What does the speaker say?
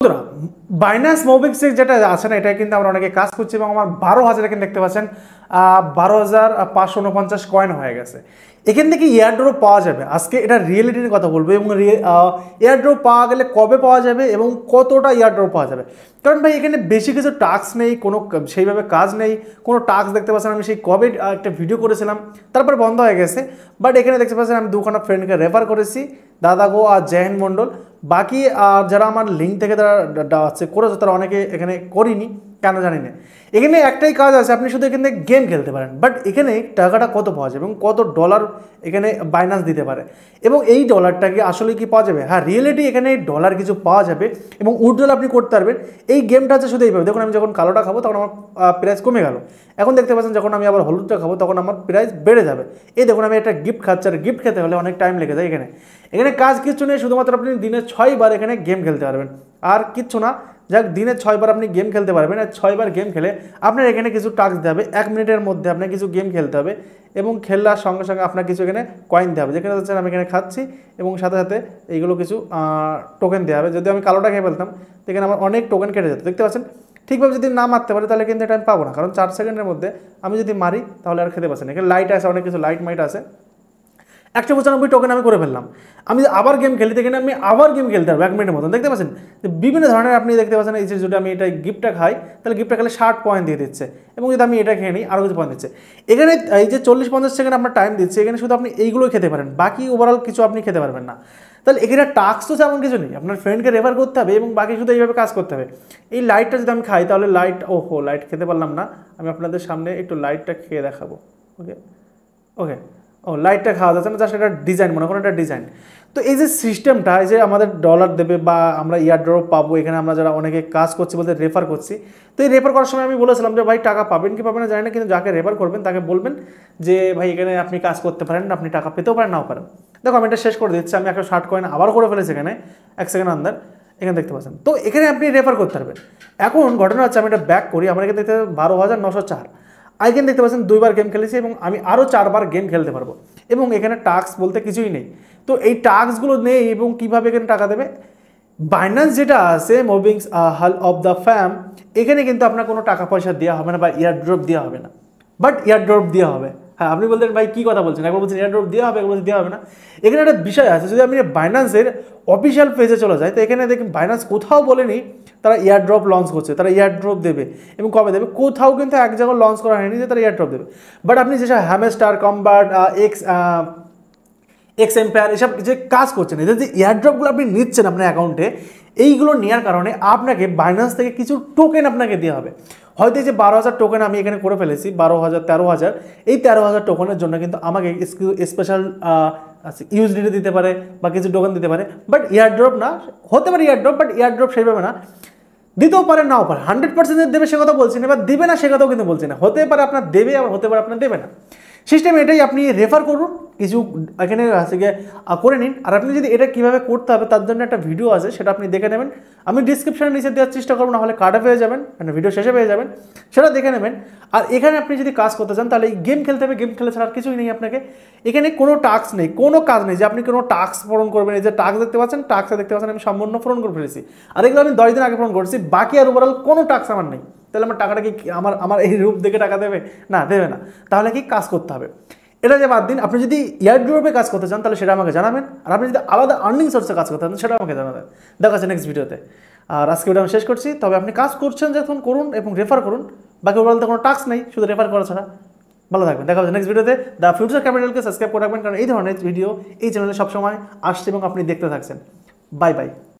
বন্ধুরা বাইন্যান্স মোবিক্স যেটা আছে না, এটা কিন্তু আমরা অনেকে কাজ করছি এবং আমার 12,000 এখানে দেখতে পাচ্ছেন 12,549 কয়েন হয়ে গেছে। এখান থেকে এয়ারড্রপ পাওয়া যাবে। আজকে এটা রিয়েলিটির কথা বলবো এবং এয়ারড্রপ পাওয়া গেলে কবে পাওয়া যাবে এবং কতটা এয়ারড্রপ পাওয়া যাবে। কারণ ভাই এখানে বেশি কিছু টাস্ক নেই, কোনো সেইভাবে কাজ নেই, কোনো টাস্ক দেখতে পাচ্ছেন। আমি সেই কবে একটা ভিডিও করেছিলাম, তারপর বন্ধ হয়ে গেছে। বাট এখানে দেখতে পাচ্ছেন আমি দুখানা ফ্রেন্ডকে রেফার করেছি, দাদা গো আর জয়হিন মণ্ডল। বাকি যারা আমার লিঙ্ক থেকে তারা করেছে তারা অনেকে এখানে করিনি, কেন জানি না। এখানে একটাই কাজ আছে, আপনি শুধু এখানে গেম খেলতে পারেন। বাট এখানে টাকাটা কত পাওয়া যাবে এবং কত ডলার এখানে বাইন্যান্স দিতে পারে এবং এই ডলারটাকে আসলে কি পাওয়া যাবে। হ্যাঁ, রিয়েলিটি এখানে ডলার কিছু পাওয়া যাবে এবং উইথড্রল আপনি করতে পারবেন। এই গেমটা আছে শুধু এইভাবে। দেখুন আমি যখন কালোটা খাবো তখন আমার প্রাইস কমে গেল। এখন দেখতে পাচ্ছেন যখন আমি আবার হলুদটা খাবো তখন আমার প্রাইস বেড়ে যাবে। এই দেখুন আমি একটা গিফট খাচ্ছি, আর গিফট খেতে হলে অনেক টাইম লেগে যায়। এখানে কাজ কিচ্ছু নেই, শুধুমাত্র আপনি দিনে 6 বার এখানে গেম খেলতে পারবেন, আর কিচ্ছু না। যাক, দিনে 6 বার আপনি গেম খেলতে পারবেন, আর 6 বার গেম খেলে আপনার এখানে কিছু টাস্ক দিতে হবে। 1 মিনিটের মধ্যে আপনার কিছু গেম খেলতে হবে এবং খেলার সঙ্গে সঙ্গে আপনার কিছু এখানে কয়েন দেওয়া হবে। যেখানে হচ্ছে আমি এখানে খাচ্ছি এবং সাথে সাথে এইগুলো কিছু টোকেন দেওয়া হবে। যদি আমি কালোটা খেয়ে ফেলতাম এখানে আমার অনেক টোকেন কেটে যেত। দেখতে পাচ্ছেন ঠিকভাবে যদি না মারতে পারি তাহলে কিন্তু এটা আমি পাবো না, কারণ 4 সেকেন্ডের মধ্যে আমি যদি মারি তাহলে আর খেতে পাচ্ছেন। এখানে লাইট আছে, অনেক কিছু লাইট মাইট আছে। 195 টোকেন আমি করে ফেললাম। আমি আবার গেম খেলি, এখানে আমি আবার গেম খেলতে পারবো 1 মিনিটের মতন। দেখতে পাচ্ছেন যে বিভিন্ন ধরনের আপনি দেখতে পাচ্ছেন। এই যে যদি আমি এটা গিফটটা খাই তাহলে গিফটটা খেলে 60 পয়েন্ট দিয়ে দিচ্ছে এবং যদি আমি এটা খেয়ে নিই আরও কিছু পয়েন্ট দিচ্ছে। এখানে এই যে 40-50 সেকেন্ড আপনার টাইম দিচ্ছে, এখানে শুধু আপনি এইগুলোই খেতে পারেন, বাকি ওভারঅল কিছু আপনি খেতে পারবেন না। তাহলে এখানে টাস্ক তো তেমন কিছু নেই, আপনার ফ্রেন্ডকে রেফার করতে হবে এবং বাকি শুধু এইভাবে কাজ করতে হবে। এই লাইটটা যদি আমি খাই তাহলে লাইট, ওহো লাইট খেতে পারলাম না। আমি আপনাদের সামনে একটু লাইটটা খেয়ে দেখাবো। ওকে ওকে ও লাইটটা খাওয়া যাচ্ছে না, জাস্ট এটা ডিজাইন, মনে করেন এটা ডিজাইন। তো এই যে সিস্টেমটা, এই যে আমাদের ডলার দেবে বা আমরা ইয়ারড্রপ পাবো, এখানে আমরা যারা অনেকে কাজ করছি বলতে রেফার করছি। তো এই রেফার করার সময় আমি বলেছিলাম যে ভাই টাকা পাবেন কি পাবেন না জানি না, কিন্তু যাকে রেফার করবেন তাকে বলবেন যে ভাই এখানে আপনি কাজ করতে পারেন, আপনি টাকা পেতেও পারেন নাও পারেন। দেখো আমি এটা শেষ করে দিচ্ছি, আমি 160 কয়েন আবার করে ফেলেছি এখানে 1 সেকেন্ড আন্দার, এখানে দেখতে পাচ্ছেন। তো এখানে আপনি রেফার করতে পারবেন। এখন ঘটনা হচ্ছে আমি এটা ব্যাক করি, আমার এখানে দেখতে 12,904 আইকেন দেখতে পাচ্ছেন। 2 বার গেম খেলেছি এবং আমি আরও 4 বার গেম খেলতে পারবো এবং এখানে টাস্ক বলতে কিছুই নেই। তো এই টাস্কগুলো নেই এবং কীভাবে এখানে টাকা দেবে, বাইন্যান্স যেটা আছে মোবিংস হল অফ দ্য ফ্যাম, এখানে কিন্তু আপনার কোনো টাকা পয়সা দেওয়া হবে না বা এয়ারড্রপ দেওয়া হবে না, বাট এয়ারড্রপ দেওয়া হবে। হ্যাঁ, আপনি বলতেন ভাই কী কথা বলছেন, একবার বলছেন এয়ারড্রপ দেওয়া হবে, একবার দেওয়া হবে না। এখানে একটা বিষয় আছে, যদি আপনি বাইন্যান্সের অফিসিয়াল পেজে চলে যায় তো এখানে দেখুন বাইন্যান্স কোথাও বলেনি তারা এয়ারড্রপ লঞ্চ করছে, তারা এয়ারড্রপ দেবে এবং কবে দেবে কোথাও কিন্তু এক জায়গায় লঞ্চ করা হয়নি যে তারা এয়ারড্রপ দেবে। বাট আপনি যেসব হ্যামস্টার কম্বাট এক্স এম্পায়ার এসব যে কাজ করছেন, এদের যে এয়ারড্রপগুলো আপনি নিচ্ছেন আপনার অ্যাকাউন্টে, এইগুলো নেওয়ার কারণে আপনাকে বাইন্যান্স থেকে কিছু টোকেন আপনাকে দেওয়া হবে। হয়তো এই যে 12,000 টোকেন আমি এখানে করে ফেলেছি, 12,000 13,000, এই 13,000 টোকেনের জন্য কিন্তু আমাকে স্পেশাল ইউএসডিটি দিতে পারে বা কিছু টোকেন দিতে পারে। বাট এয়ারড্রপ না, হতে পারে এয়ারড্রপ, বাট এয়ারড্রপ সেইভাবে না, দিতেও পারে নাও পারে। 100% দেবে সে কথা বলছি না, এবার দেবে না সে কথাও কিন্তু বলছি না। হতে পারে আপনার দেবে, আবার হতে পারে আপনার দেবে না। সিস্টেম এটাই, আপনি রেফার করুন, কিছু এখানে আছে গিয়ে করে নিন। আর আপনি যদি এটা কীভাবে করতে হবে তার জন্য একটা ভিডিও আছে, সেটা আপনি দেখে নেবেন। আমি ডিসক্রিপশানে নিচে দেওয়ার চেষ্টা করবো, না হলে কার্ডে পেয়ে যাবেন, মানে ভিডিও শেষে পেয়ে যাবেন, সেটা দেখে নেবেন। আর এখানে আপনি যদি কাজ করতে চান তাহলে এই গেম খেলতে হবে, গেম খেলে ছাড়া আর কিছুই নেই আপনাকে। এখানে কোনো টাস্ক নেই, কোনো কাজ নেই যে আপনি কোনো টাস্ক পূরণ করবেন। এই যে টাস্ক দেখতে পাচ্ছেন, টাস্কটা দেখতে পাচ্ছেন আমি সম্পূর্ণ পূরণ করে ফেলেছি, আর এগুলো আমি 10 দিন আগে পূরণ করেছি। বাকি আর ওভারঅল কোনো টাস্ক আমার নেই। তাহলে আমার টাকাটা কি আমার এই রূপ দেখে টাকা দেবে? না, দেবে না। তাহলে কি কাজ করতে হবে, এটা যে বাদ দিন। আপনি যদি এয়ারড্রপে কাজ করতে চান তাহলে সেটা আমাকে জানাবেন, আর আপনি যদি আলাদা আর্নিং সোর্সে কাজ করতে চান সেটা আমাকে জানাবেন। দেখা যাচ্ছে নেক্সট ভিডিওতে। আর আজকে ভিডিও আমি শেষ করছি। তবে আপনি কাজ করছেন যখন করুন এবং রেফার করুন, বাকি বলতে কোনো টাস্ক নেই, শুধু রেফার করা ছাড়া। ভালো থাকবেন, দেখা যাচ্ছে নেক্সট ভিডিওতে। দ্য ফিউচার ক্যাপিটালকে সাবস্ক্রাইব করে রাখবেন, কারণ এই ধরনের ভিডিও এই চ্যানেলে সবসময় আসছে এবং আপনি দেখতে থাকছেন। Bye bye.